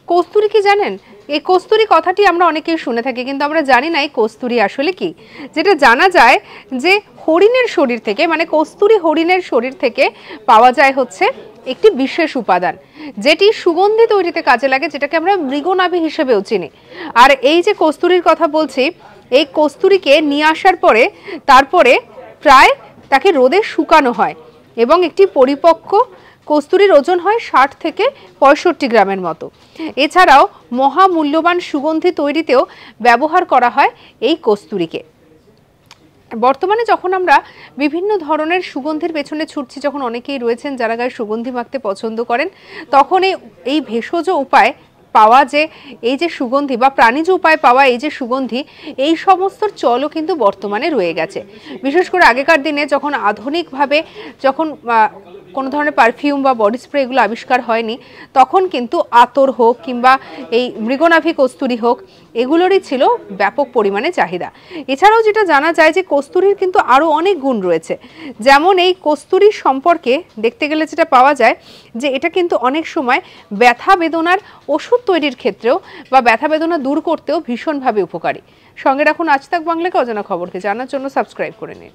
কস্তুরী কি জানেন? এই কস্তুরী কথাটি আমরা অনেকেই শুনে থাকি, কিন্তু আমরা জানি না এই কস্তুরী আসলে কি। যেটা জানা যায় যে হরিণের শরীর থেকে, মানে কস্তুরী হরিণের শরীর থেকে পাওয়া যায় হচ্ছে একটি বিশেষ উপাদান, যেটি সুগন্ধি তৈরিতে কাজে লাগে, যেটাকে আমরা মৃগনাভি হিসেবেও চিনি। আর এই যে কস্তুরীর কথা বলছি, এই কস্তুরীকে নিয়ে আসার পরে তারপরে প্রায় তাকে রোদে শুকানো হয় এবং একটি পরিপক্ক কস্তুরীর ওজন হয় 60 থেকে 65 গ্রামের মতো। এছাড়াও মহামূল্যবান সুগন্ধি তৈরিতেও ব্যবহার করা হয় এই কস্তুরীকে। বর্তমানে যখন আমরা বিভিন্ন ধরনের সুগন্ধির পেছনে ছুটছি, যখন অনেকেই রয়েছেন যারা গায়ে সুগন্ধি মাখতে পছন্দ করেন, তখন এই ভেষজ উপায় পাওয়া যে এই যে সুগন্ধি বা প্রাণীজ উপায় পাওয়া এই যে সুগন্ধি, এই সমস্ত চলও কিন্তু বর্তমানে রয়ে গেছে। বিশেষ করে আগেকার দিনে যখন আধুনিকভাবে যখন কোনো ধরনের পারফিউম বা বডি স্প্রে এগুলো আবিষ্কার হয়নি, তখন কিন্তু আতর হোক কিংবা এই মৃগনাভি কস্তুরী হোক, এগুলোরই ছিল ব্যাপক পরিমাণে চাহিদা। এছাড়াও যেটা জানা যায় যে কস্তুরীর কিন্তু আরও অনেক গুণ রয়েছে। যেমন এই কস্তুরীর সম্পর্কে দেখতে গেলে যেটা পাওয়া যায় যে এটা কিন্তু অনেক সময় ব্যথা বেদনার ওষুধ তৈরির ক্ষেত্রেও বা ব্যথা বেদনা দূর করতেও ভীষণভাবে উপকারী। সঙ্গে রাখুন আজ তাক বাংলাকে, অজানা খবরকে জানার জন্য সাবস্ক্রাইব করে নিন।